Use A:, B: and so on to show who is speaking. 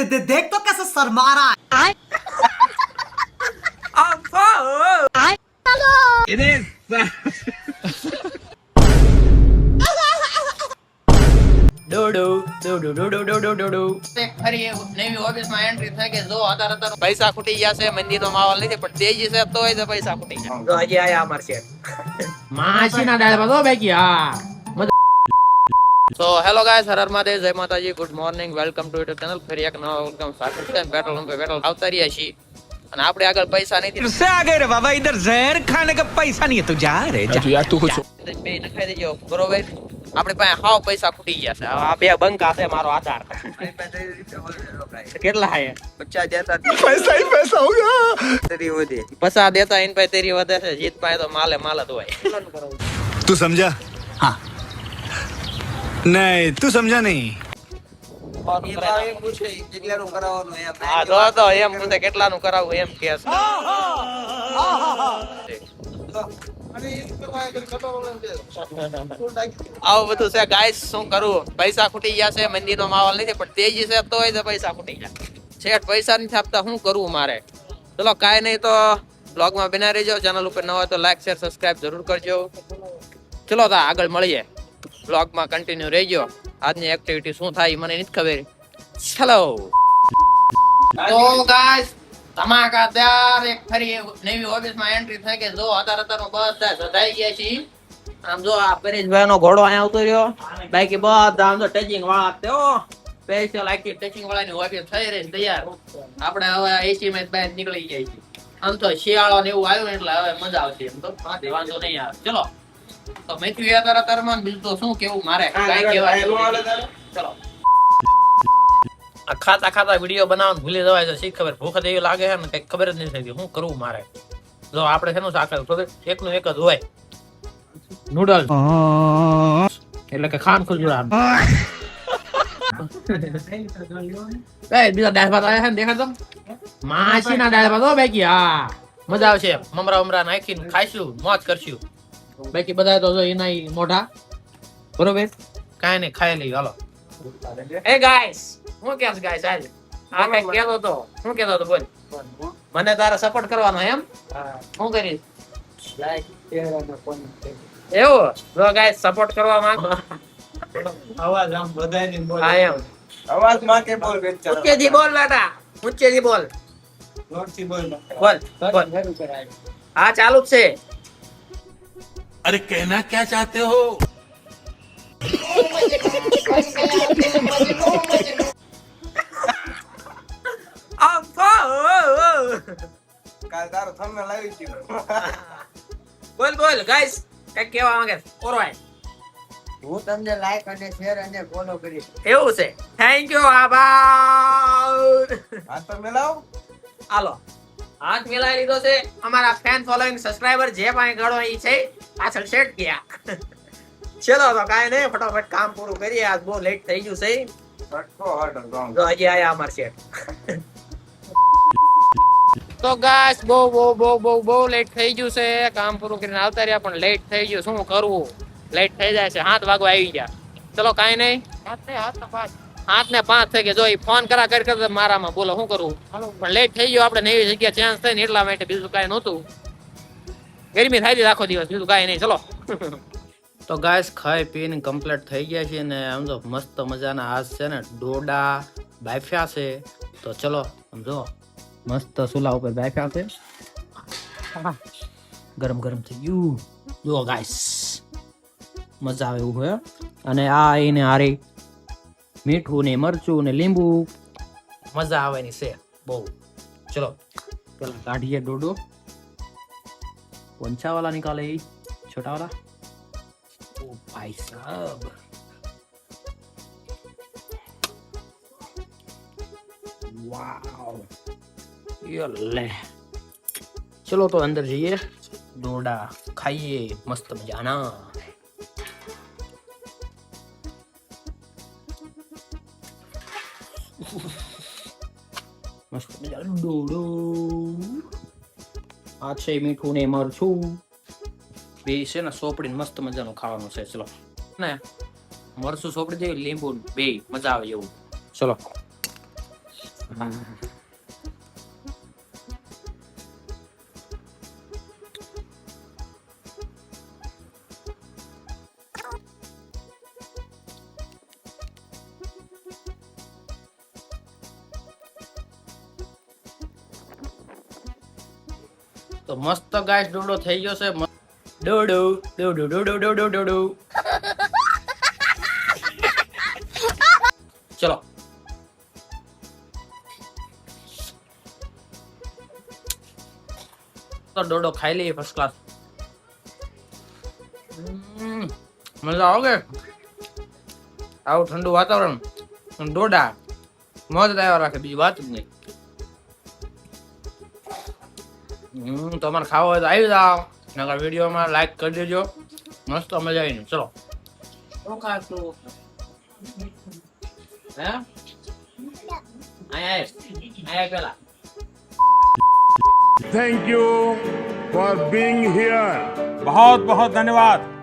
A: देख तो कैसे शर्मा रहा है।
B: ફરી નવી ઓફિસમાં એન્ટ્રી થઈ કે જો અત્યારે પૈસા ખૂટી ગયા છે. મંદી તો માહોલ નથી પણ તેજી છે તોય તો પૈસા ખૂટી ગયા. તો હજી આયા અમાર છે માસીના ડાળ બધો બાકી. હા so hello guys, Har Har Mahadev, જય માતાજી, good morning, welcome to YouTube channel. ફરી એક નવા વેલકમ સાથે છે. પેટ્રોલ પંપે પેટ્રોલ આવતા રહ્યા છીએ અને આપણે આગળ પૈસા નથી.
C: उससे आगे रे बाबा, इधर जहर खाने का पैसा नहीं है, तू जा रे जा यार, तू कुछ
B: બે નખાઈ દેજો બરોબર. આપણી પાસે હાવ પૈસા ખૂટી ગયા છે. આ બે બંકા છે મારો આધાર. કેટલા હે? 50 દેતા
C: पैसा ही पैसा होगा.
B: તેરી વધે 50 દેતા ઇન પાસે તેરી વધે છે. જીત પાસે તો માલે માલ જ હોય.
C: तू समझा? हाँ नहीं, तू समझा नहीं.
B: હા તો એમ પૂછે કેટલાનું કરાવવું એમ કે છે. આવું બધું છે ગાઈસ. શું કરું, પૈસા ખૂટી ગયા છે. મંદી નો માહોલ નથી પણ તેજી છે તોય તો પૈસા ખૂટી ગયા. શેઠ પૈસા નથી આપતા, શું કરવું મારે. ચલો કાંઈ નહીં, તો બ્લોગમાં બના રહેજો. ચેનલ ઉપર ન હોય તો લાઈક શેર સબસ્ક્રાઇબ જરૂર કરજો. ચલો તો આગળ મળીએ. બ્લોગમાં કન્ટિન્યુ રહેજો. આજની એક્ટિવિટી શું થાય મને નથી ખબર. ચલો તો ગાઈસ, ધમાકાદાર એક ફરી નવી ઓફિસમાં એન્ટ્રી થઈ કે જો અત્યારે બધા સદાઈ ગયા છે. આમ જો આ પરેશભાઈ નો ઘોડો અહીંયા આવતો રહ્યો. બાકી બધા આમ તો ટચિંગ વાળા તે ઓ સ્પેશિયલ આખી ટચિંગ વાળાની ઓફિસ થઈ રહી તૈયાર. આપણે હવે એસી માં બહાર નીકળી જાય છે. આમ તો શિયાળો ને એવું આવ્યું એટલે હવે મજા આવશે. એમ તો વાંધો નહીં આવે. ચલો તો મેથ્યુ અત્યારે માં બીજું તો શું કેવું મારે કાઈ કહેવાય. ચલો આ ખાતા ખાતા વિડીયો બનાવવાનું ભૂલી જવાય છે. શી ખબર, ભૂખ જ એવી લાગે છે ને કઈ ખબર જ નહીં થતી શું કરવું મારે. જો આપણે શેનું શાક એકનું એક જ હોય, નૂડલ્સ એટલે કે ખાન ખુજરા. બીજા દાળ ભાત આવ્યા છે ને, દેખાડો માસીના દાળ ભાત હો બાકી. હા મજા આવશે. મમરા ઉમરા નાખીને ખાઈશું, મોજ કરશું. બાકી બધા તો જો એના મોઢા બરોબર કાંઈ નહીં ખાઈ લઈ. હાલો એ ગાઈસ, હું કેસ ગાઈસ આજે આ કઈ કેતો તો શું કેતો તો બોલ. મને તારે સપોર્ટ કરવાનો એમ? શું કરીશ? લાઈક શેર અને કોમેન્ટ. એવું જો ગાઈસ સપોર્ટ કરવા માંગો. અવાજ આમ બધાયની બોલ. હા એમ અવાજ માં કે બોલ બેચા. ઊંચેથી બોલ બેટા, ઊંચેથી બોલ. જોરથી બોલ બોલ બોલ. હા ચાલુ જ છે.
D: अरे कहना क्या चाहते हो?
B: બોલ બોલ ગાઈસ, કઈ કેવા માંગે ઓરવાય.
E: હું તમને લાઈક અને શેર અને ફોલો કરીશ.
B: એવું છે, થેન્ક યુ. આભાર.
E: હાથ તો મિલાવ.
B: હાલો હાથ મિલાવી લીધો છે. અમારા ફેન ફોલોઈંગ સબસ્ક્રાઇબર જે પાસે ગણો ઈ છે પાછળ સેટ ગયા. ચલો તો કાઈ નહીં, ફટાફટ કામ પૂરું કરીએ. આજ બહુ લેટ થઈ ગયું છે. તો હજી આયા અમાર સેટ. તો ગાઈસ બહુ લેટ થઈ ગયું છે. કામ પૂરું કરીને આવતા રહ્યા પણ લેટ થઈ ગયું. શું કરવું, લેટ થઈ જાય છે. 7 વાગવા આવી ગયા. ચલો કાઈ નહીં, 7:05 થઈ ગયા. જો ફોન કરા કરી મારામાં બોલો શું કરવું. પણ લેટ થઈ ગયો. આપણે નવી જગ્યા ચેન્જ થઈ ને એટલા માટે, બીજું કાંઈ નહોતું. ગરમી થાય છે આખો દિવસ, બીજું કાંઈ નહીં. ચલો તો ગાઈસ ખાઈ પીને કમ્પ્લીટ થઈ ગયા છે ને આમ તો મસ્ત મજાના આજ છે ને ડોડા બાફ્યા છે. તો ચલો સમજો મસ્ત સુલા ઉપર બાફ્યા છે. ગરમ ગરમ થઈ ગયું. જો ગાઈસ મજા આવે એવું હોય. અને આ એને હારી મીઠું ને મરચું ને લીંબુ મજા આવવાની છે બહુ. ચલો પેલા કાઢીએ ડોડો. પોંચા વાला निकाले, छोटा वाला. ओ भाई साहब, वाव ये ले. चलो तो अंदर जाइए, डोडा खाइए मस्त मजाना. મસ્ત મજાનો ડોડો. આ છે મીઠું ને મરચું બે છે ને સોપડીને મસ્ત મજાનું ખાવાનું છે. ચલો ને મરચું સોપડી દે, લીંબુ બે મજા આવે એવું. ચલો તો મસ્ત ગાઈસ ડોડો થઈ ગયો છે. ડોડો ડોડો ડોડો ડોડો ડોડો. ચલો તો ડોડો ખાઈ લઈએ ફર્સ્ટ ક્લાસ. મજા આવે કે આવું ઠંડુ વાતાવરણ અને ડોડા મોજ આવ્યા રાખે, બીજી વાત જ નહીં. તમારે ખાવો હોય તો આવી જાઓ, નકર વિડીયોમાં લાઈક કરી દેજો. મસ્ત મજા આવી. ચલો શું ખાશું હે આયા પેલા.
F: Thank you for being here.
D: बहुत बहुत धन्यवाद.